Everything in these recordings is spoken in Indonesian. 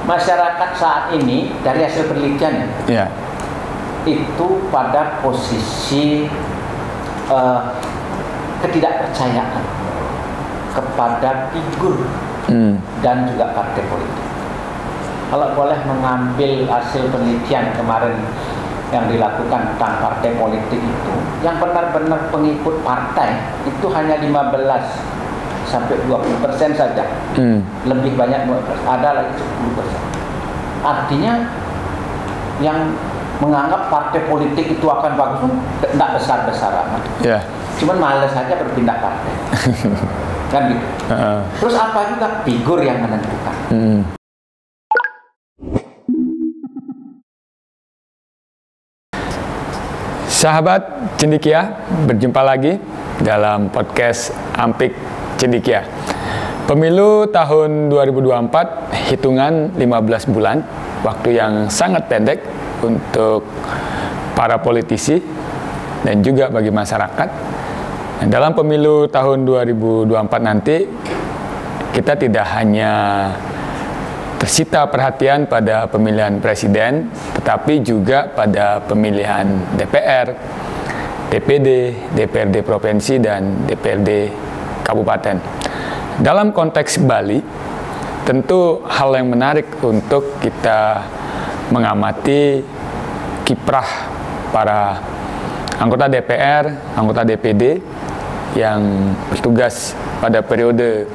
masyarakat saat ini dari hasil penelitian itu pada posisi ketidakpercayaan kepada figur dan juga partai politik. Kalau boleh mengambil hasil penelitian kemarin yang dilakukan tentang partai politik itu, yang benar-benar pengikut partai itu hanya 15 sampai 20% saja. Lebih banyak ada lagi 10%. Artinya yang menganggap partai politik itu akan bagus tidak besar-besar amat. Cuman malas saja berpindah partai. Kan gitu. Terus apa juga figur yang menentukan. Sahabat Cendekia, berjumpa lagi dalam podcast Ampik Cendekia. Pemilu tahun 2024 hitungan 15 bulan, waktu yang sangat pendek untuk para politisi dan juga bagi masyarakat. Dan dalam pemilu tahun 2024 nanti kita tidak hanya tersita perhatian pada pemilihan presiden, tetapi juga pada pemilihan DPR, DPD, DPRD provinsi, dan DPRD kabupaten. Dalam konteks Bali, tentu hal yang menarik untuk kita mengamati kiprah para anggota DPR, anggota DPD yang bertugas pada periode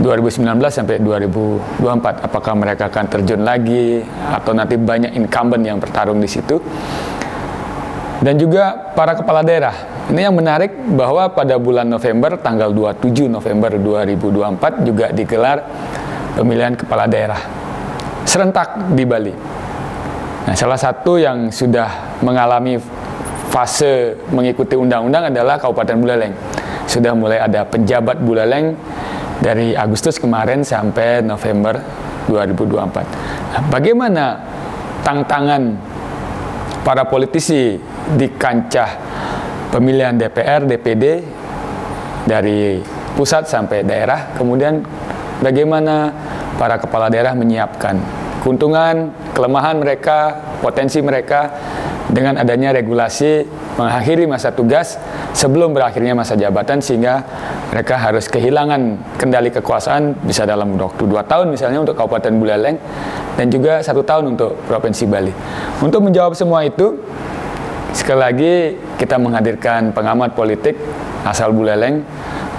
2019 sampai 2024. Apakah mereka akan terjun lagi atau nanti banyak incumbent yang bertarung di situ? Dan juga para kepala daerah. Ini yang menarik bahwa pada bulan November, tanggal 27 November 2024 juga digelar pemilihan kepala daerah serentak di Bali. Nah, salah satu yang sudah mengalami fase mengikuti undang-undang adalah Kabupaten Buleleng. Sudah mulai ada penjabat Buleleng dari Agustus kemarin sampai November 2024. Nah, bagaimana tantangan para politisi di kancah pemilihan DPR, DPD dari pusat sampai daerah, kemudian bagaimana para kepala daerah menyiapkan keuntungan, kelemahan mereka, potensi mereka dengan adanya regulasi mengakhiri masa tugas sebelum berakhirnya masa jabatan, sehingga mereka harus kehilangan kendali kekuasaan bisa dalam waktu 2 tahun misalnya untuk Kabupaten Buleleng dan juga 1 tahun untuk Provinsi Bali. Untuk menjawab semua itu, sekali lagi kita menghadirkan pengamat politik asal Buleleng,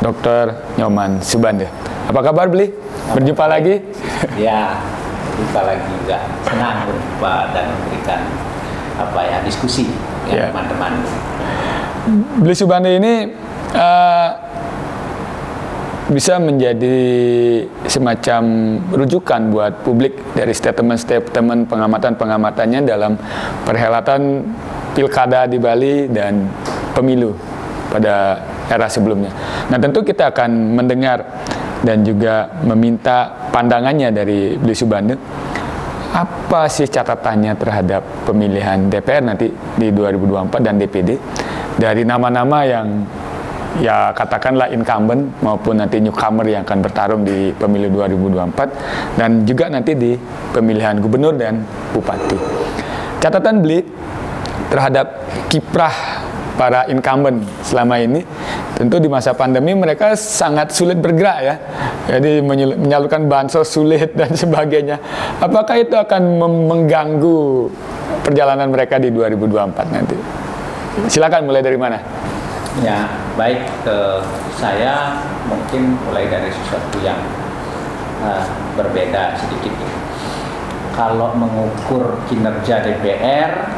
Dr. Nyoman Subande. Apa kabar, Bli? Berjumpa lagi? Ya, berjumpa lagi juga. Senang berjumpa dan memberikan diskusi dengan teman-teman. Bli Subande ini bisa menjadi semacam rujukan buat publik dari statement-statement pengamatan-pengamatannya dalam perhelatan pilkada di Bali dan pemilu pada era sebelumnya. Nah, tentu kita akan mendengar dan juga meminta pandangannya dari Bli Subande. Apa sih catatannya terhadap pemilihan DPR nanti di 2024 dan DPD dari nama-nama yang ya katakanlah incumbent maupun nanti newcomer yang akan bertarung di pemilu 2024 dan juga nanti di pemilihan gubernur dan bupati. Catatan Bli terhadap kiprah para incumbent selama ini, tentu di masa pandemi mereka sangat sulit bergerak ya, jadi menyalurkan bansos sulit dan sebagainya. Apakah itu akan mengganggu perjalanan mereka di 2024 nanti? Silakan, mulai dari mana? Ya, baik, saya mungkin mulai dari sesuatu yang berbeda sedikit. Kalau mengukur kinerja DPR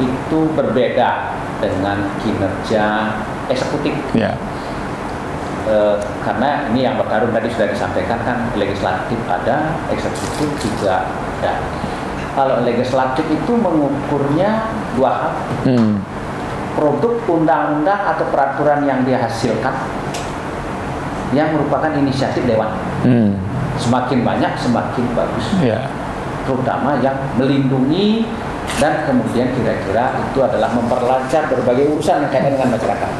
itu berbeda dengan kinerja eksekutif. Karena ini yang bertarung tadi sudah disampaikan kan, legislatif ada, eksekutif juga ada. Kalau legislatif itu mengukurnya 2 hal. Produk undang-undang atau peraturan yang dihasilkan yang merupakan inisiatif dewan. Semakin banyak semakin bagus. Terutama yang melindungi dan kemudian kira-kira itu adalah memperlancar berbagai urusan yang kaitan dengan masyarakat.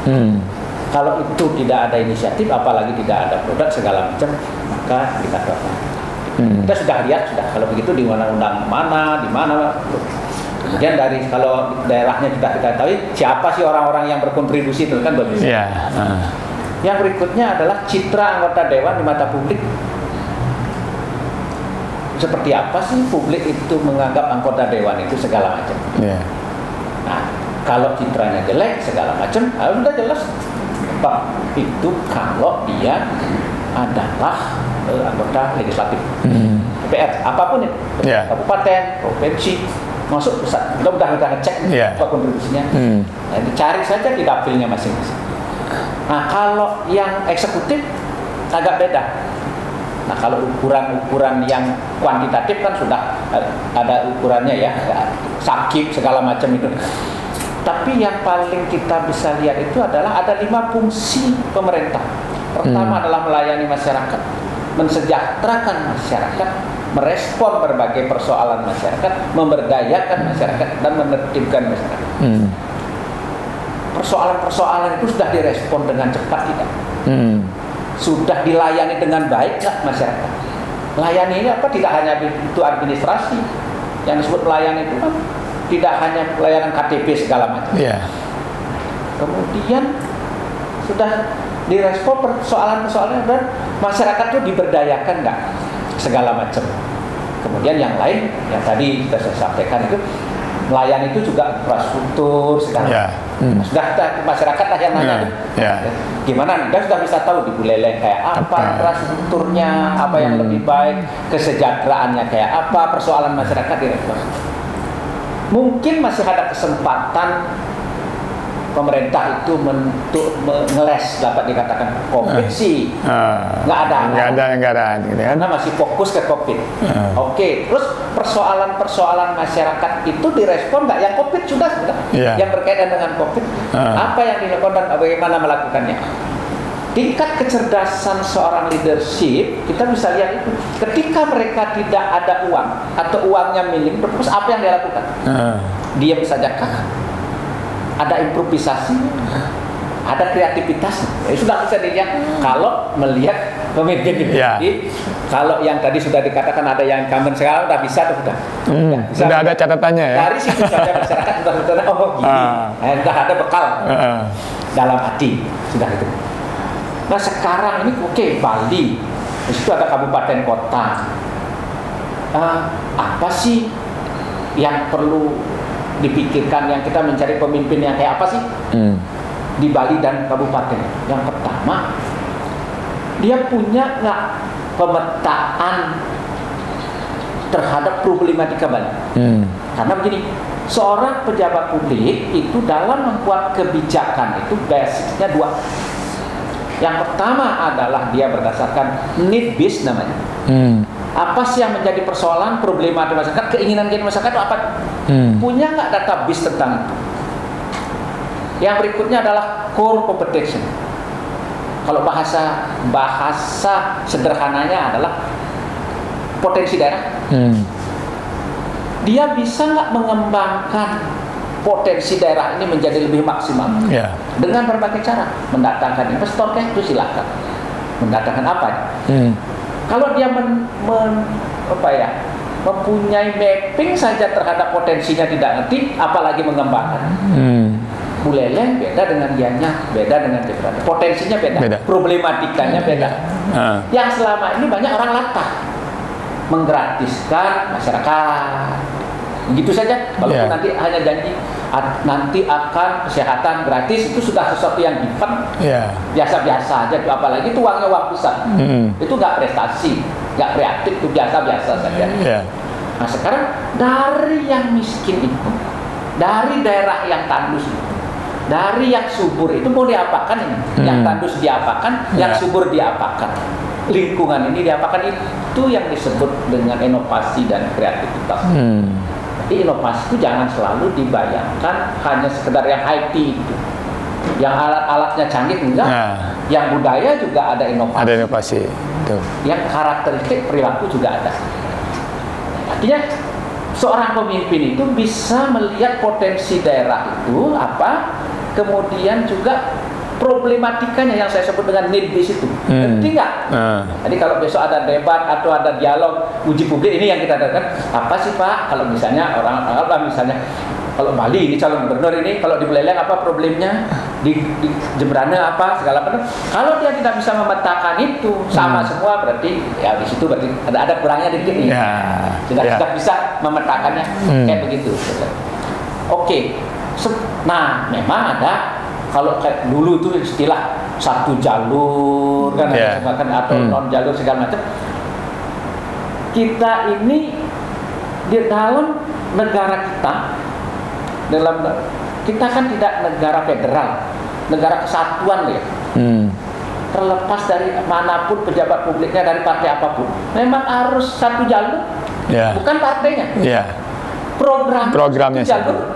Kalau itu tidak ada inisiatif, apalagi tidak ada produk segala macam, maka kita tolak. Kita sudah lihat kalau begitu di undang-undang mana, di mana. Kemudian kalau daerahnya sudah kita tahu siapa sih orang-orang yang berkontribusi itu kan bagus. Yang berikutnya adalah citra anggota dewan di mata publik. Seperti apa sih publik itu menganggap anggota dewan itu segala macam. Nah, kalau citranya jelek segala macam, sudah jelas Pak itu kalau dia adalah anggota legislatif, DPR, apapun itu, kabupaten, provinsi, masuk pusat. Kita udah ngecek apa kontribusinya. Nah, dicari saja di dapilnya masing-masing. Nah, kalau yang eksekutif agak beda. Nah, kalau ukuran-ukuran yang kuantitatif kan sudah ada ukurannya ya, sakit segala macam itu. Tapi yang paling kita bisa lihat itu adalah ada 5 fungsi pemerintah. Pertama adalah melayani masyarakat, mensejahterakan masyarakat, merespon berbagai persoalan masyarakat, memberdayakan masyarakat, dan menertibkan masyarakat. Persoalan-persoalan itu sudah direspon dengan cepat tidak? Sudah dilayani dengan baik nggak masyarakat? Layani ini apa? Tidak hanya itu administrasi. Yang disebut melayani itu kan tidak hanya pelayanan KTP segala macam. Kemudian sudah direspon persoalan-persoalan dan masyarakat itu diberdayakan nggak segala macam. Kemudian yang lain yang tadi sudah saya sampaikan itu melayani itu juga infrastruktur segala. Sudah masyarakat lah yang nanya gimana? Dia sudah bisa tahu di Buleleng kayak apa infrastrukturnya, apa yang lebih baik, kesejahteraannya kayak apa, persoalan masyarakat direspon. Mungkin masih ada kesempatan pemerintah itu untuk mengeles, dapat dikatakan COVID sih nggak ada gitu kan? Karena masih fokus ke COVID. Oke, terus persoalan-persoalan masyarakat itu direspon nggak? Yang COVID sudah yang berkaitan dengan COVID apa yang dilakukan dan bagaimana melakukannya? Tingkat kecerdasan seorang leadership kita bisa lihat itu ketika mereka tidak ada uang atau uangnya minim, terus apa yang dia lakukan? Diam saja kah? Ada improvisasi, ada kreativitas. Sudah bisa dilihat kalau melihat pemimpin ini. Jadi kalau yang tadi sudah dikatakan ada yang incumbent sekarang sudah bisa tuh sudah ada catatannya ya. Dari situ saja masyarakat sudah gini. Sudah ada bekal dalam hati sudah itu. Nah sekarang ini Bali, di situ ada kabupaten kota. Apa sih yang perlu dipikirkan yang kita mencari pemimpin yang kayak apa sih di Bali dan kabupaten? Yang pertama, dia punya nggak pemetaan terhadap problematika Bali? Karena begini, seorang pejabat publik itu dalam membuat kebijakan itu basicnya 2. Yang pertama adalah dia berdasarkan need based namanya. Apa sih yang menjadi persoalan, problematika masyarakat, keinginan masyarakat itu apa? Punya nggak database tentang itu? Yang berikutnya adalah core competition. Kalau bahasa sederhananya adalah potensi daerah. Dia bisa nggak mengembangkan potensi daerah ini menjadi lebih maksimal dengan berbagai cara, mendatangkan investor itu silakan. Mendatangkan apa? Kalau dia mempunyai mapping saja terhadap potensinya tidak ngerti, apalagi mengembangkan. Buleleng beda dengan Gianyar, beda dengan Jepara. Potensinya beda, problematikanya beda. Yang selama ini banyak orang latah menggratiskan masyarakat. Begitu saja. Kalau nanti hanya janji nanti akan kesehatan gratis, itu sudah sesuatu yang given, biasa-biasa aja. Apalagi itu uangnya uang pusat, itu nggak prestasi, nggak kreatif, itu biasa-biasa saja. Nah sekarang dari yang miskin itu, dari daerah yang tandus itu, dari yang subur itu mau diapakan ini? Yang tandus diapakan, yang subur diapakan, lingkungan ini diapakan, itu yang disebut dengan inovasi dan kreativitas. Jadi inovasi itu jangan selalu dibayangkan hanya sekedar yang IT itu, yang alat-alatnya canggih enggak, yang budaya juga ada inovasi. Ada inovasi. Tuh. Yang karakteristik perilaku juga ada. Artinya seorang pemimpin itu bisa melihat potensi daerah itu apa, kemudian juga problematikanya yang saya sebut dengan NIMBIS itu. Ngerti nggak? Jadi kalau besok ada debat atau ada dialog uji publik, ini yang kita katakan, apa sih Pak kalau misalnya kalau Bali ini calon gubernur ini, kalau di Buleleng apa problemnya, di Jemberana apa segala macam. Kalau dia tidak bisa memetakan itu sama semua, berarti ya di situ berarti ada kurangnya dikit nih. Tidak bisa memetakannya kayak begitu. Oke. Nah, memang ada, kalau kayak dulu itu istilah satu jalur kan atau non jalur segala macam. Kita ini di dalam negara kita kan tidak negara federal, negara kesatuan ya. Terlepas dari manapun pejabat publiknya, dari partai apapun, memang harus satu jalur, bukan partainya. Programnya satu jalur.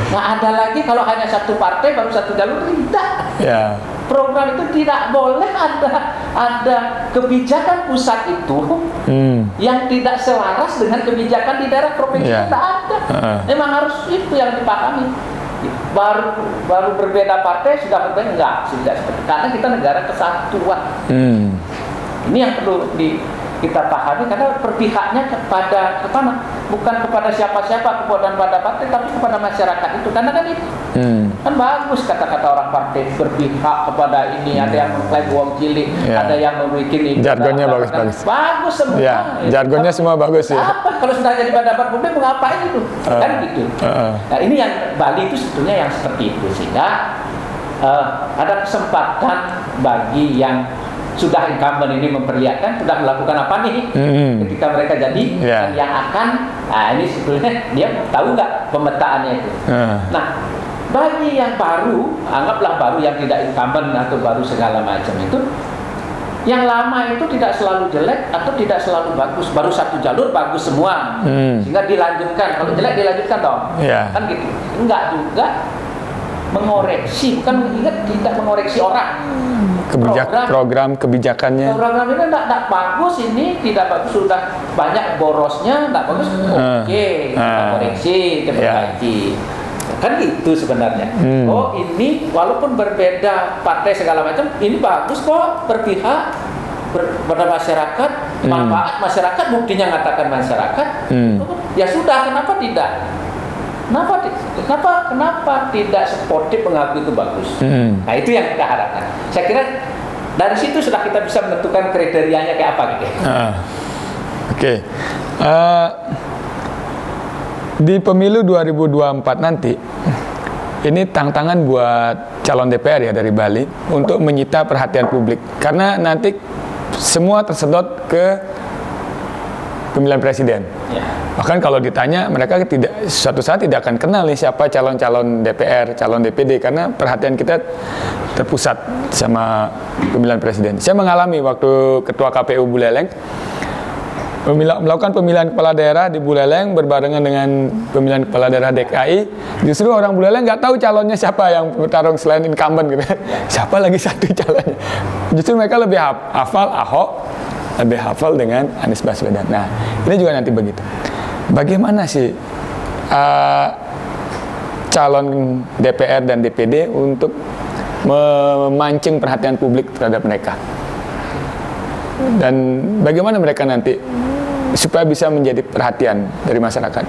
Nggak ada lagi kalau hanya satu partai baru satu jalur, tidak. Program itu tidak boleh ada kebijakan pusat itu yang tidak selaras dengan kebijakan di daerah provinsi. Tidak ada. Memang harus itu yang dipahami. Baru berbeda partai sudah berbeda, enggak, sudah seperti, karena kita negara kesatuan. Ini yang perlu kita pahami, karena berpihaknya kepada bukan kepada siapa-siapa, kepada partai, tapi kepada masyarakat itu. Karena kan itu kan bagus kata-kata orang partai berpihak kepada ini. Ada yang mengklaim uang cilik, ada yang membuat ini. Jargonnya bagus-bagus. Bagus semua. Jargonnya semua bagus ya. Apa kalau sudah jadi pejabat publik mau ngapain itu? Kan gitu. Nah, ini yang Bali itu sebetulnya yang seperti itu, sehingga ada kesempatan bagi yang sudah incumbent ini memperlihatkan sudah melakukan apa nih ketika mereka jadi dan yang akan ini sebetulnya dia tahu nggak pemetaannya itu. Nah, bagi yang baru, anggaplah baru yang tidak incumbent atau baru segala macam itu, yang lama itu tidak selalu jelek atau tidak selalu bagus, baru satu jalur bagus semua sehingga dilanjutkan, kalau jelek dilanjutkan dong, kan gitu. Enggak juga mengoreksi, bukan tidak mengoreksi orang. Program kebijakannya. Program ini tidak bagus, ini tidak bagus, sudah banyak borosnya, tidak bagus. Oke, kita koreksi, kita perbaiki. Kan itu sebenarnya. Oh, ini walaupun berbeda partai segala macam, ini bagus kok, berpihak pada masyarakat, manfaat masyarakat, buktinya mengatakan masyarakat. Ya sudah, kenapa tidak? Kenapa tidak sportif mengakui itu bagus? Nah, itu yang kita harapkan. Saya kira dari situ sudah kita bisa menentukan kriterianya kayak apa gitu. Oke. Di pemilu 2024 nanti, ini tantangan buat calon DPR ya dari Bali untuk menyita perhatian publik, karena nanti semua tersedot ke pemilihan presiden. Bahkan kalau ditanya, mereka suatu saat tidak akan kenal nih siapa calon-calon DPR, calon DPD, karena perhatian kita terpusat sama pemilihan presiden. Saya mengalami waktu ketua KPU Buleleng melakukan pemilihan kepala daerah di Buleleng berbarengan dengan pemilihan kepala daerah DKI. Justru orang Buleleng nggak tahu calonnya siapa yang bertarung selain incumbent gitu. Siapa lagi satu calonnya. Justru mereka lebih hafal Ahok, lebih hafal dengan Anies Baswedan. Nah, ini juga nanti begitu. Bagaimana sih calon DPR dan DPD untuk memancing perhatian publik terhadap mereka? Dan bagaimana mereka nanti supaya bisa menjadi perhatian dari masyarakat?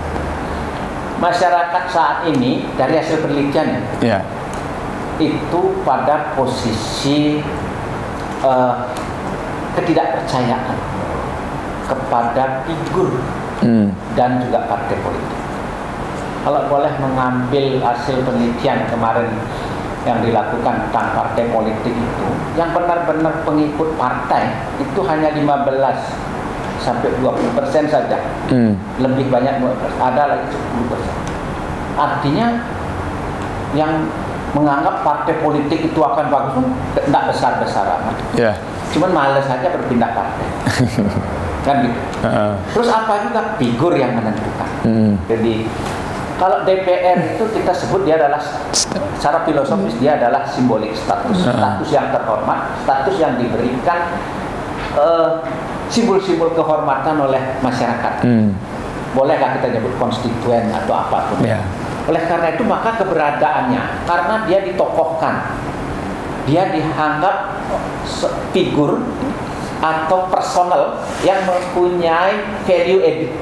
Masyarakat saat ini dari hasil penelitian itu pada posisi ketidakpercayaan kepada figur dan juga partai politik. Kalau boleh mengambil hasil penelitian kemarin yang dilakukan tentang partai politik itu, yang benar-benar pengikut partai itu hanya 15 sampai 20% saja. Lebih banyak ada lagi 10%. Artinya yang menganggap partai politik itu akan bagus tidak besar-besar amat. Cuman males saja berpindah partai. Kan gitu. Terus apa juga figur yang menentukan. Jadi kalau DPR itu kita sebut dia adalah secara filosofis dia adalah simbolik status yang terhormat, status yang diberikan simbol-simbol kehormatan oleh masyarakat. Bolehlah kita nyebut konstituen atau apapun. Oleh karena itu maka keberadaannya, karena dia ditokohkan dia dianggap figur atau personal yang mempunyai value added,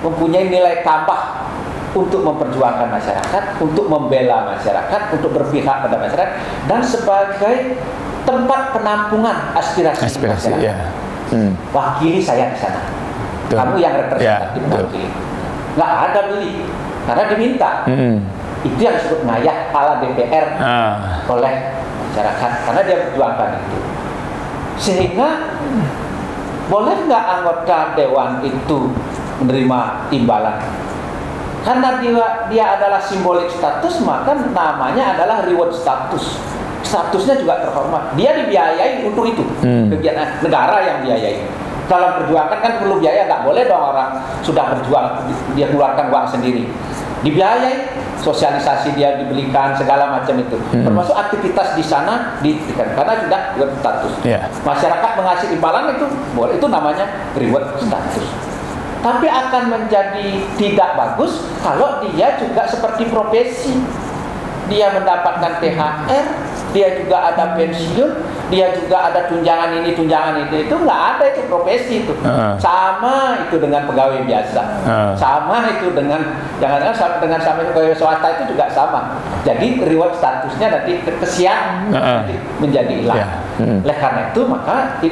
mempunyai nilai tambah untuk memperjuangkan masyarakat, untuk membela masyarakat, untuk berpihak pada masyarakat, dan sebagai tempat penampungan aspirasi masyarakat. Ya. Wakili saya di sana. Kamu yang representatif wakili. Nggak ada beli, karena diminta. Itu yang disebut ngayah ala DPR oleh masyarakat, karena dia berjuangkan itu. Sehingga boleh nggak anggota dewan itu menerima imbalan? Karena dia adalah simbolik status, maka namanya adalah reward status. Statusnya juga terhormat. Dia dibiayai untuk itu. Kegiatan negara yang biayai. Dalam perjuangan kan perlu biaya, nggak boleh dong orang sudah berjuang dia keluarkan uang sendiri. Dibiayai, sosialisasi dia dibelikan, segala macam itu. Termasuk aktivitas di sana diberikan karena sudah reward status. Masyarakat mengasih imbalan itu boleh, itu namanya reward status. Tapi akan menjadi tidak bagus kalau dia juga seperti profesi. Dia mendapatkan THR, dia juga ada pensiun, dia juga ada tunjangan ini, tunjangan itu nggak ada, itu profesi itu. Sama itu dengan pegawai biasa, sama itu dengan jangan-jangan sama pegawai swasta itu juga sama. Jadi reward statusnya nanti kesian nanti menjadi hilang. Oleh karena itu maka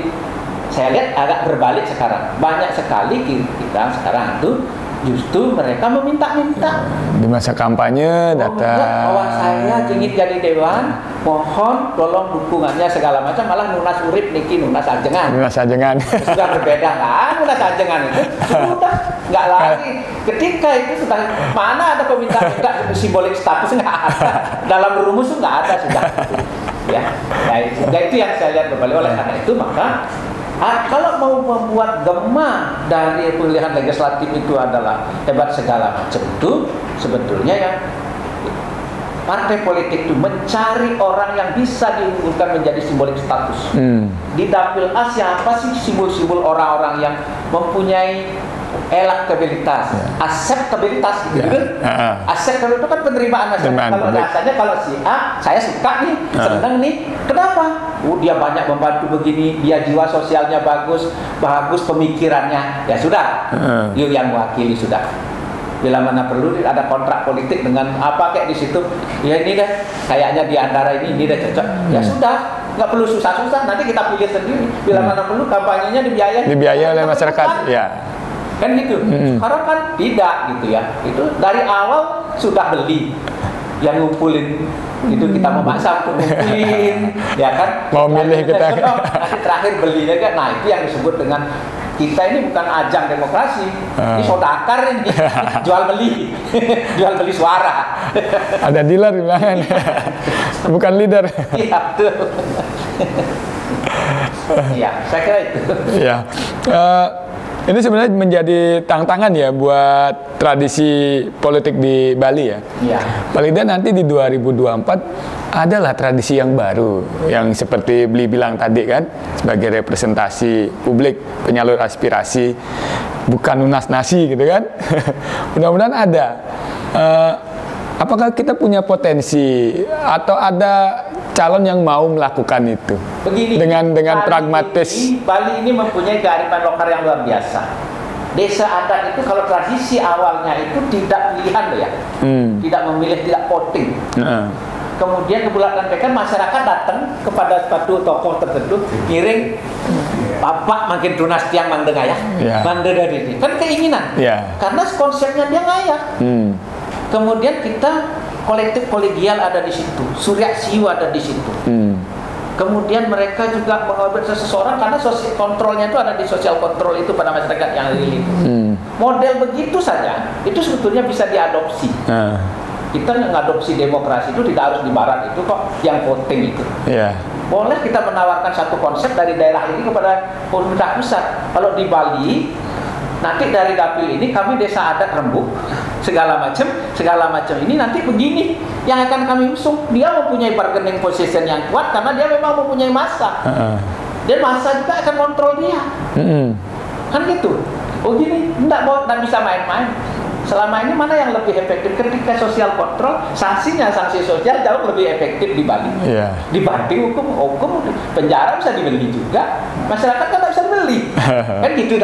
saya lihat agak berbalik sekarang. Banyak sekali kita sekarang itu justru mereka meminta-minta. Di masa kampanye datang. Bahwa saya ingin jadi dewan, mohon tolong dukungannya segala macam, malah nunas urip niki nunas ajengan. Nunas ajengan. Sudah berbeda kan nunas ajengan itu sudah nggak lagi. Ketika itu sudah mana ada peminta-minta simbolik status, nggak ada. Dalam rumus nggak ada sudah. Ya, itu yang saya lihat berbalik. Oleh karena itu maka kalau mau membuat gema dari pemilihan legislatif itu adalah hebat segala macam itu, sebetulnya yang partai politik itu mencari orang yang bisa diunggulkan menjadi simbolik status. Di dapil A siapa sih simbol-simbol orang-orang yang mempunyai elektabilitas, akseptabilitas gitu. Akseptabilitas itu kan penerimaan masyarakat. Kalau rasanya kalau si A saya suka nih, senang nih. Kenapa? Dia banyak membantu begini, dia jiwa sosialnya bagus pemikirannya. Ya sudah, yuk yang mewakili sudah. Bila mana perlu ada kontrak politik dengan apa kayak di situ. Ya ini deh, kayaknya di antara ini deh cocok. Ya sudah, nggak perlu susah-susah. Nanti kita pilih sendiri. Bila mana perlu kampanyenya dibiayai oleh masyarakat. Ya. Kan gitu. Sekarang kan tidak gitu ya. Itu dari awal sudah beli. Yang ngumpulin itu kita memaksa untuk ngumpulin, ya kan? Mau milih kita. Nanti terakhir belinya kan. Nah itu yang disebut dengan kita ini bukan ajang demokrasi, ini sodakar ini, jual beli suara. Ada dealer di belakang, bukan leader. Iya betul. Iya, saya kira itu. Iya. Ini sebenarnya menjadi tantangan ya buat tradisi politik di Bali ya. Iya. Paling tidak nanti di 2024 adalah tradisi yang baru yang seperti Bli bilang tadi kan, sebagai representasi publik, penyalur aspirasi, bukan lunas nasi gitu kan. Mudah-mudahan ada. Apakah kita punya potensi atau ada calon yang mau melakukan itu? Begini, dengan pragmatis. Bali ini mempunyai kearifan lokal yang luar biasa. Desa adat itu kalau tradisi awalnya itu tidak pilihan loh ya, tidak memilih, tidak voting. Kemudian kebulat-lantikan masyarakat datang kepada suatu tokoh tertentu, ngiring bapak makin tunas tiang mangde ngayah, mangde dari ini kan keinginan, karena konsepnya dia ngayah. Kemudian kita kolektif kolegial ada di situ, surya siu ada di situ. Kemudian mereka juga mengambil seseorang karena sosial kontrolnya itu ada di sosial kontrol itu pada masyarakat yang real itu. Model begitu saja itu sebetulnya bisa diadopsi. Kita mengadopsi demokrasi itu tidak harus di barat itu kok yang voting itu. Boleh kita menawarkan satu konsep dari daerah ini kepada pemerintah pusat. Kalau di Bali nanti dari dapil ini kami desa adat Rembuk segala macam ini nanti begini yang akan kami usung. Dia mempunyai bargaining position yang kuat karena dia memang mempunyai massa. Dan massa juga akan kontrol dia. Kan gitu. Oh gini, enggak bisa main-main. selama ini mana yang lebih efektif ketika sosial kontrol, sanksi sosial jauh lebih efektif di Bali dibanding hukum penjara bisa dibeli juga, masyarakat kan tidak bisa beli kan gitu.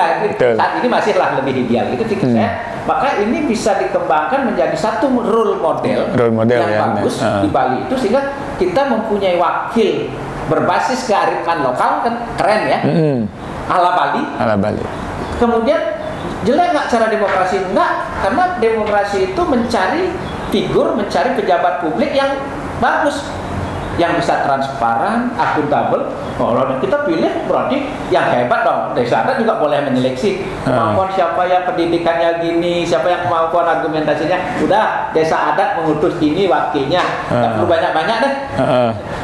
Saat ini masihlah lebih ideal itu pikir saya. Maka ini bisa dikembangkan menjadi satu role model yang bagus di Bali itu, sehingga kita mempunyai wakil berbasis kearifan lokal, kan keren ya, ala Bali. Kemudian jelek nggak cara demokrasi? Enggak, karena demokrasi itu mencari figur, mencari pejabat publik yang bagus, yang bisa transparan, akuntabel. Kalau kita pilih berarti yang hebat dong. Desa adat juga boleh menyeleksi kemampuan siapa yang pendidikannya gini, siapa yang kemampuan argumentasinya. Udah, desa adat mengutus ini wakilnya, nggak perlu banyak-banyak deh.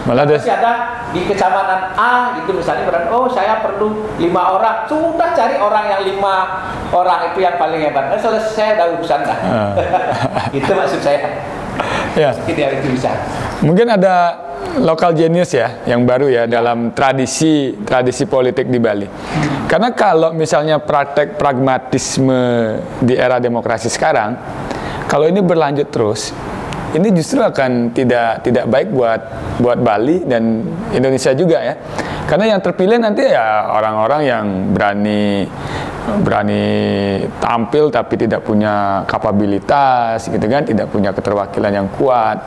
Malah masih ada di kecamatan A gitu misalnya, berarti saya perlu 5 orang. Sudah cari orang yang 5 orang itu yang paling hebat. Selesai dah urusan dah. Itu maksud saya. Ya. Itu bisa. Mungkin ada local genius ya yang baru ya dalam tradisi politik di Bali. Karena kalau misalnya praktek pragmatisme di era demokrasi sekarang, kalau ini berlanjut terus, ini justru akan tidak baik buat Bali dan Indonesia juga ya. Karena yang terpilih nanti ya orang-orang yang berani tampil tapi tidak punya kapabilitas gitu kan, tidak punya keterwakilan yang kuat.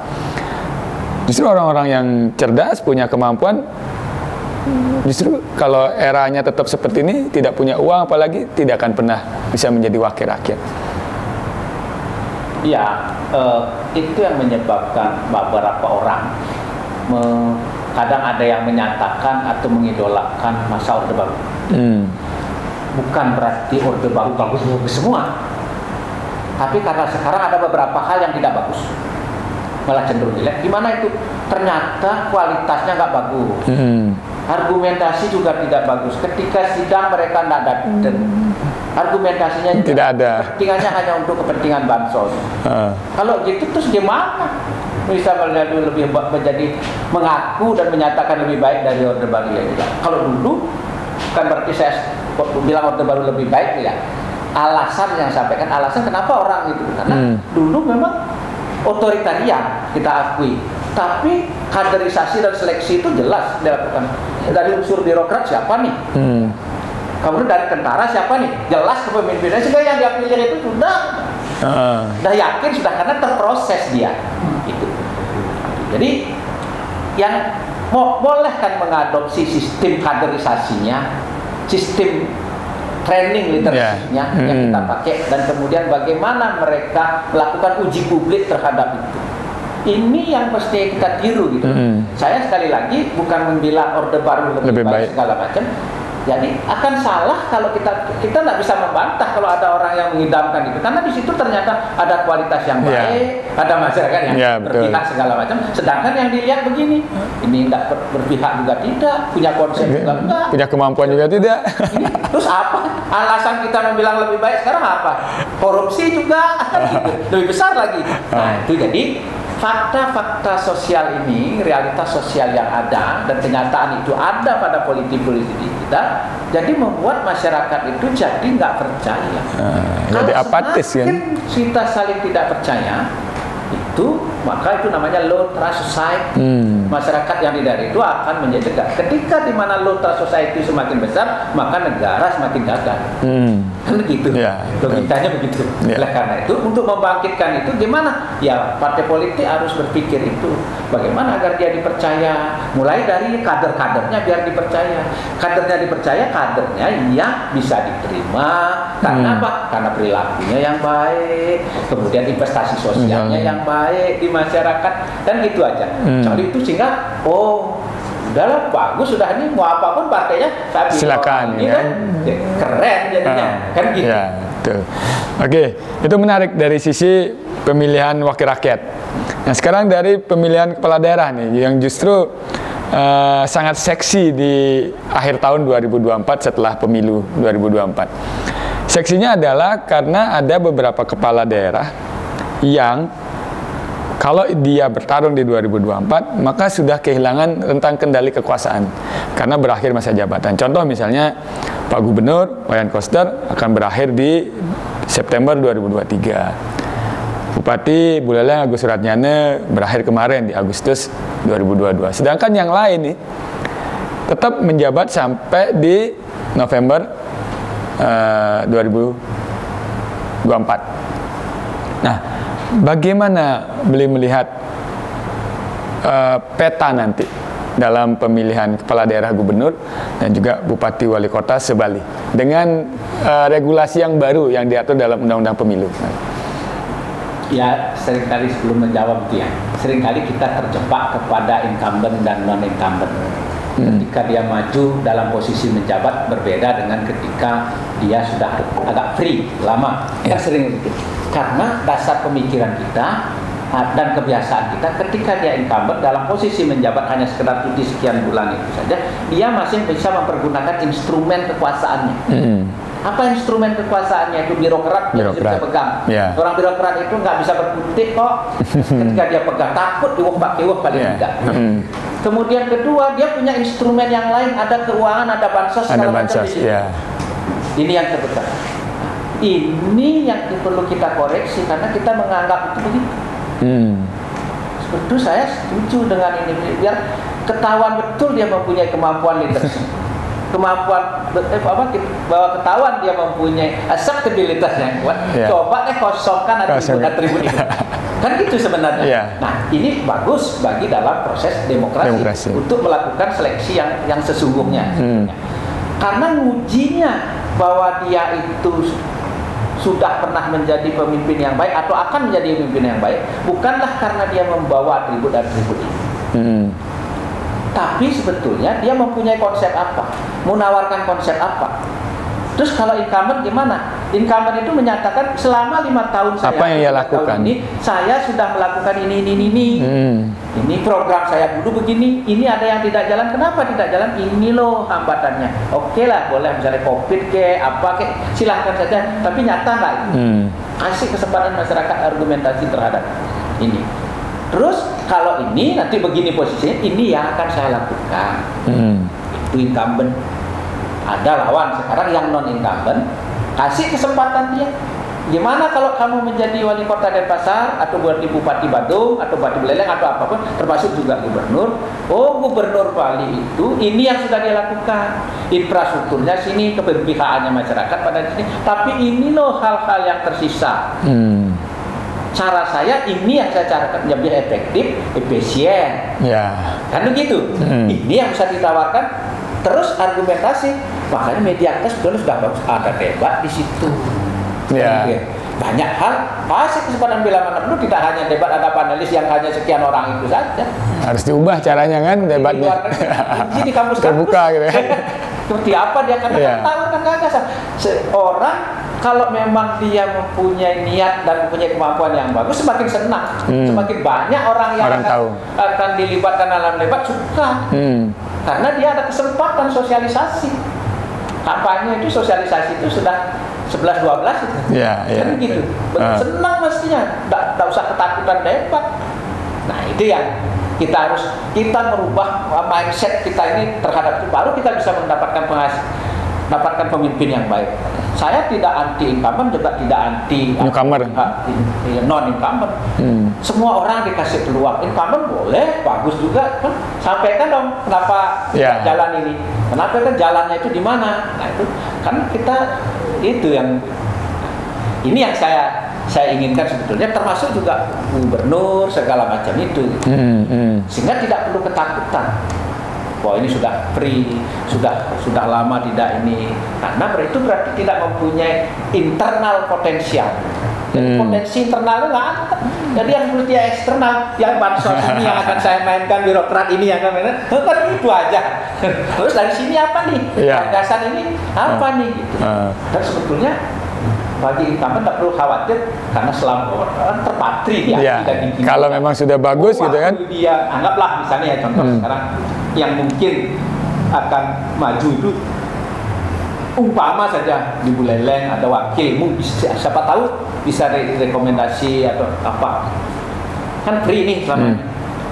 Justru orang-orang yang cerdas, punya kemampuan, justru kalau eranya tetap seperti ini, tidak punya uang apalagi, tidak akan pernah bisa menjadi wakil rakyat. Ya, itu yang menyebabkan beberapa orang kadang ada yang menyatakan atau mengidolakan masa Orde Baru. Bukan berarti Orde Baru bagus semua, tapi karena sekarang ada beberapa hal yang tidak bagus, malah cenderung jelek. Gimana itu? Ternyata kualitasnya nggak bagus, argumentasi juga tidak bagus. Ketika sidang mereka nggak datang, argumentasinya tidak ada, kepentingannya hanya untuk kepentingan bansos. Kalau gitu terus gimana bisa lebih menjadi mengaku dan menyatakan lebih baik dari Orde Baru ya? Kalau dulu kan berarti saya bilang Orde Baru lebih baik ya. Alasan yang sampaikan, alasan kenapa orang itu, karena dulu memang otoritarian kita akui, tapi kaderisasi dan seleksi itu jelas dilakukan. Dari unsur birokrat siapa nih, kemudian dari tentara siapa nih, jelas kepemimpinannya, sehingga yang dia pilih itu sudah yakin sudah, karena terproses dia itu. Jadi yang boleh kan mengadopsi sistem kaderisasinya, sistem training leadership-nya yang kita pakai, dan kemudian bagaimana mereka melakukan uji publik terhadap itu. Ini yang mesti kita tiru gitu. Saya sekali lagi bukan membela Orde Baru lebih baik segala macam. Jadi akan salah kalau kita nggak bisa membantah kalau ada orang yang mengidamkan itu, karena di situ ternyata ada kualitas yang baik, ada masyarakat yang berpihak segala macam. Sedangkan yang dilihat begini, ini nggak berpihak juga tidak, punya konsep juga enggak, punya kemampuan juga tidak. Ini, terus apa? Alasan kita membilang lebih baik sekarang apa? Korupsi juga, lebih besar lagi. Nah itu jadi fakta-fakta sosial ini, realitas sosial yang ada dan kenyataan itu ada pada politik-politik kita, jadi membuat masyarakat itu jadi nggak percaya. Jadi apatis kan? Kita saling tidak percaya, itu maka itu namanya low trust society. Masyarakat yang tidak itu akan menjadi tegak. Ketika di mana low trust society semakin besar, maka negara semakin gagal. Kan begitu. Logikanya begitu. Oleh karena itu, untuk membangkitkan itu gimana? Ya partai politik harus berpikir itu. Bagaimana agar dia dipercaya? Mulai dari kader-kadernya biar dipercaya. Kadernya dipercaya, kadernya yang bisa diterima. Karena apa? Karena perilakunya yang baik, kemudian investasi sosialnya yang baik di masyarakat, dan gitu aja. Jadi itu sehingga udahlah bagus, sudah ini mau apapun partainya tapi silakan ini kan keren jadinya kan gitu. Ya, betul. Oke, itu menarik dari sisi pemilihan wakil rakyat. Nah sekarang dari pemilihan kepala daerah nih yang justru sangat seksi di akhir tahun 2024 setelah pemilu 2024. Seksinya adalah karena ada beberapa kepala daerah yang kalau dia bertarung di 2024, maka sudah kehilangan rentang kendali kekuasaan karena berakhir masa jabatan. Contoh misalnya Pak Gubernur Wayan Koster akan berakhir di September 2023. Bupati Buleleng Agus Suratnyana berakhir kemarin di Agustus 2022. Sedangkan yang lain nih tetap menjabat sampai di November 2024. Nah, bagaimana beliau melihat peta nanti dalam pemilihan kepala daerah gubernur dan juga bupati wali kota se-Bali dengan regulasi yang baru yang diatur dalam undang-undang pemilu? Ya, seringkali sebelum menjawab dia, seringkali kita terjebak kepada incumbent dan non-incumbent. Ketika dia maju dalam posisi menjabat berbeda dengan ketika dia sudah agak free, lama. Kita sering begitu. Karena dasar pemikiran kita dan kebiasaan kita, ketika dia incumbent dalam posisi menjabat hanya sekedar cuti sekian bulan itu saja, dia masih bisa mempergunakan instrumen kekuasaannya. Apa instrumen kekuasaannya? Itu birokrat yang bisa pegang. Orang birokrat itu nggak bisa berkutik kok. Ketika dia pegang, takut diwuh-pakiwuh paling tidak. Kemudian kedua, dia punya instrumen yang lain, ada keuangan, ada bansos, segala macam di situ. Ini yang terbesar. Ini yang perlu kita koreksi karena kita menganggap itu begitu. Sebetulnya saya setuju dengan ini, biar ketahuan betul dia mempunyai kemampuan leadership, kemampuan bahwa ketahuan dia mempunyai akseptabilitas yang kuat. Coba kosongkan atribut itu. Kan gitu sebenarnya. Nah, ini bagus bagi dalam proses demokrasi. Untuk melakukan seleksi yang sesungguhnya. Karena ngujinya bahwa dia itu sudah pernah menjadi pemimpin yang baik atau akan menjadi pemimpin yang baik, bukanlah karena dia membawa atribut-atribut ini. Tapi sebetulnya dia mempunyai konsep apa, menawarkan konsep apa. Terus kalau incumbent gimana? Incumbent itu menyatakan selama 5 tahun saya apa yang ia lakukan ini, saya sudah melakukan ini. Ini program saya dulu begini, ini ada yang tidak jalan. Kenapa tidak jalan? Ini loh hambatannya. Oke lah, boleh misalnya COVID silahkan saja. Tapi nyata nggak? Kasih kesempatan masyarakat argumentasi terhadap ini. Terus kalau ini nanti begini posisinya, ini yang akan saya lakukan. Itu incumbent. Ada lawan sekarang yang non-incumbent, kasih kesempatan dia. Gimana kalau kamu menjadi wali kota Denpasar atau buat bupati Badung atau bupati Buleleng atau apapun, termasuk juga gubernur. Oh, gubernur Bali itu ini yang sudah dia lakukan. Infrastrukturnya sini, keberpihakannya masyarakat pada sini. Tapi ini loh hal-hal yang tersisa. Cara saya ini yang saya carakan lebih efektif, efisien. Kan begitu. Ini yang bisa ditawarkan. Terus argumentasi, makanya media kita sebetulnya sudah bagus, ada debat di situ. Banyak hal, kasih kesempatan bila mana perlu, tidak hanya debat ada panelis yang hanya sekian orang itu saja. Harus diubah caranya kan debatnya. Di kampus terbuka gitu ya. Seperti apa dia akan tawarkan gagasan. Seorang kalau memang dia mempunyai niat dan mempunyai kemampuan yang bagus, semakin senang, semakin banyak orang yang akan dilibatkan dalam debat suka. Karena dia ada kesempatan sosialisasi. Kampanye itu sosialisasi itu sudah 11-12 itu. Kan gitu. Senang mestinya. Tidak usah ketakutan debat. Nah, itu yang kita merubah mindset kita ini terhadap itu, baru kita bisa mendapatkan pemimpin yang baik. Saya tidak anti incumbent, juga tidak anti non-incumbent. Semua orang dikasih peluang. Incumbent boleh, bagus juga. Sampaikan dong kenapa jalan ini. Kenapa kan jalannya itu di mana? Nah, itu kan kita itu yang ini yang saya inginkan sebetulnya, termasuk juga gubernur segala macam itu. Sehingga tidak perlu ketakutan. Bahwa ini sudah free, sudah lama tidak ini, karena itu berarti tidak mempunyai internal potensial. Jadi potensi internalnya nggak ada. Jadi yang seperti eksternal, yang bansos ini yang akan saya mainkan, birokrat ini yang akan mainkan, kan itu aja. Terus dari sini apa nih? Gagasan ini apa nih? Gitu. Dan sebetulnya bagi incumbent tak perlu khawatir karena selama orang terpatri dia. Kalau memang sudah bagus gitu kan. Dia anggaplah misalnya ya contoh sekarang yang mungkin akan maju itu umpama saja di Buleleng ada wakilmu, siapa tahu bisa rekomendasi atau apa. kan free nih selama ini.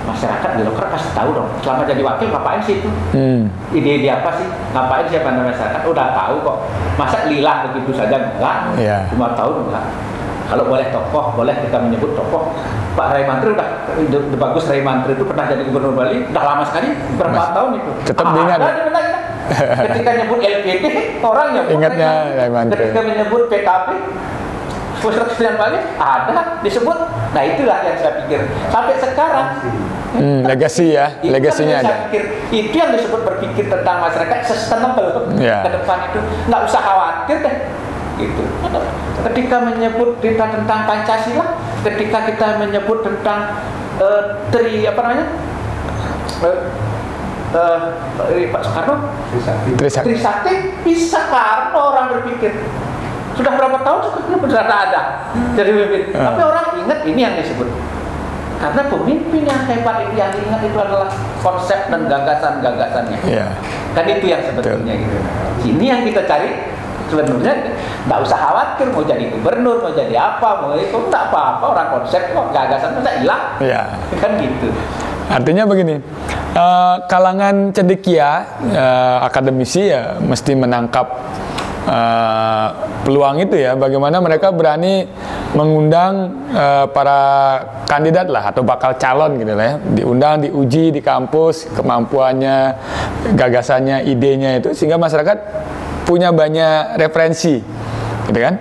Masyarakat birokrat pasti tahu dong, selama jadi wakil ngapain sih itu? Ide-ide apa sih? Ngapain sih pada masyarakat? Udah tahu kok. Masa lillah begitu saja enggak? 5 tahun enggak. Kalau boleh tokoh, boleh kita menyebut tokoh. Pak Ray Mantri udah bagus. Ray Mantri itu pernah jadi gubernur Bali, udah lama sekali, berapa tahun itu. Tetap diingat. Ketika menyebut LPD, orang ingatnya Ray Mantri. Ketika menyebut PKP, Pusat Kesenian Bali ada disebut. Nah itulah yang saya pikir sampai sekarang. Legasi ya, legasinya ada. Saya pikir itu yang disebut berpikir tentang masyarakat sustainable ke depan itu. Nggak usah khawatir deh. Gitu. Ketika menyebut kita tentang Pancasila, ketika kita menyebut tentang Pak Soekarno, Trisakti, bisa karena orang berpikir. Sudah berapa tahun Soekarno sudah ada jadi pemimpin, tapi orang ingat ini yang disebut. Karena pemimpin yang hebat itu yang diingat itu adalah konsep dan gagasan-gagasannya. Kan itu yang sebetulnya gitu. Ini yang kita cari. Sebenarnya nggak usah khawatir mau jadi gubernur, mau jadi apa, mau itu nggak apa-apa, orang konsep kok, gagasan masa hilang, kan gitu. Artinya begini, kalangan cendekia, akademisi ya mesti menangkap peluang itu ya, bagaimana mereka berani mengundang para kandidat lah atau bakal calon gitu lah ya, diundang, diuji di kampus kemampuannya, gagasannya, idenya itu, sehingga masyarakat punya banyak referensi, gitu kan?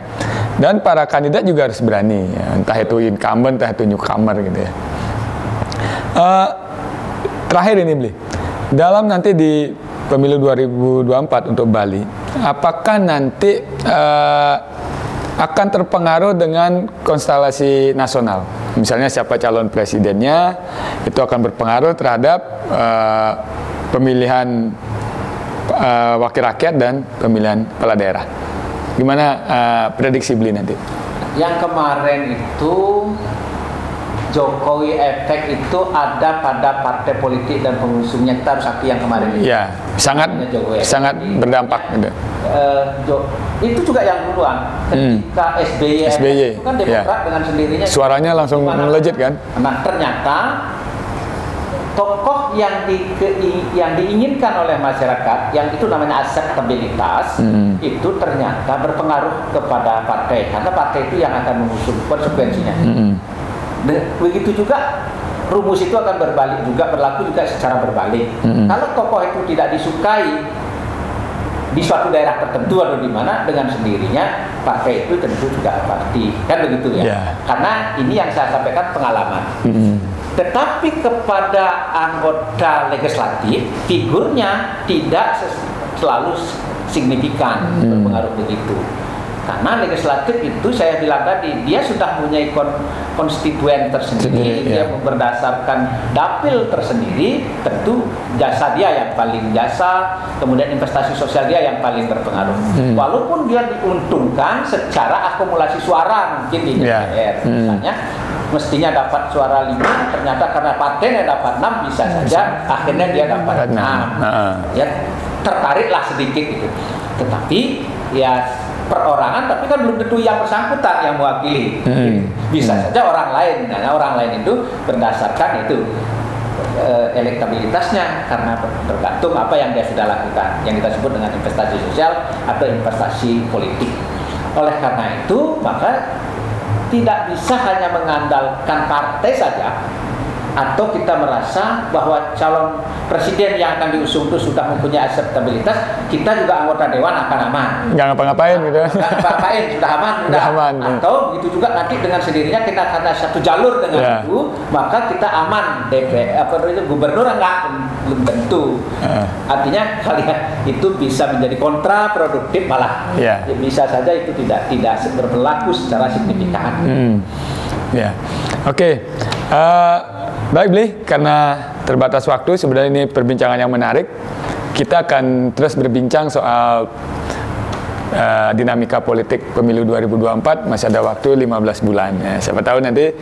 Dan para kandidat juga harus berani, ya, entah itu incumbent, entah itu newcomer, gitu ya. Terakhir ini, Bli, dalam nanti di pemilu 2024 untuk Bali, apakah nanti akan terpengaruh dengan konstelasi nasional? Misalnya siapa calon presidennya, itu akan berpengaruh terhadap pemilihan wakil rakyat dan pemilihan kepala daerah. Gimana prediksi Beli nanti? Yang kemarin itu Jokowi efek itu ada pada partai politik dan pengusungnya. Kita harus akui yang kemarin itu. Ya, sangat berdampak. Itu juga yang duluan. Ketika SBY itu kan Demokrat dengan sendirinya. Suaranya langsung melejit kan? Nah ternyata tokoh yang diinginkan oleh masyarakat, yang itu namanya akseptabilitas, itu ternyata berpengaruh kepada partai, karena partai itu yang akan mengusung konsekuensinya. Begitu juga rumus itu akan berbalik juga, berlaku juga secara berbalik. Kalau tokoh itu tidak disukai di suatu daerah tertentu atau di mana, dengan sendirinya partai itu tentu juga pasti, kan begitu ya. Karena ini yang saya sampaikan pengalaman. Tetapi kepada anggota legislatif, figurnya tidak selalu signifikan berpengaruh begitu. Karena legislatif itu saya bilang tadi, dia sudah punya konstituen tersendiri, dia berdasarkan dapil tersendiri, tentu jasa dia yang paling jasa, kemudian investasi sosial dia yang paling berpengaruh. Walaupun dia diuntungkan secara akumulasi suara mungkin di DPR, misalnya mestinya dapat suara 5, ternyata karena partainya dapat 6, bisa saja akhirnya dia dapat 6. Ya, tertariklah sedikit gitu. Tetapi ya perorangan, tapi kan belum tentu yang bersangkutan yang mewakili. Bisa saja orang lain. Nah, orang lain itu berdasarkan itu elektabilitasnya, karena tergantung apa yang dia sudah lakukan, yang kita sebut dengan investasi sosial atau investasi politik. Oleh karena itu, maka tidak bisa hanya mengandalkan partai saja, atau kita merasa bahwa calon presiden yang akan diusung itu sudah mempunyai akseptabilitas, kita juga anggota dewan akan aman. Nggak ngapa-ngapain gitu. Nggak ngapa-ngapain, sudah aman. Atau begitu juga nanti dengan sendirinya kita karena satu jalur dengan itu, maka kita aman. Gubernur belum tentu. Artinya kalian itu bisa menjadi kontraproduktif malah. Bisa saja itu tidak berlaku secara signifikan. Oke. Baik Bli, karena terbatas waktu, sebenarnya ini perbincangan yang menarik. Kita akan terus berbincang soal dinamika politik pemilu 2024, masih ada waktu 15 bulan. Ya, siapa tahu nanti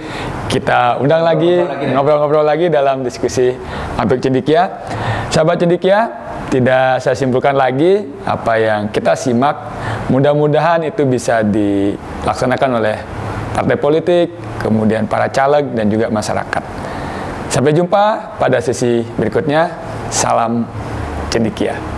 kita undang lagi, ngobrol-ngobrol lagi dalam diskusi Ampik Cendekia. Sahabat Cendekia, tidak saya simpulkan lagi apa yang kita simak. Mudah-mudahan itu bisa dilaksanakan oleh partai politik, kemudian para caleg dan juga masyarakat. Sampai jumpa pada sesi berikutnya. Salam cendekia.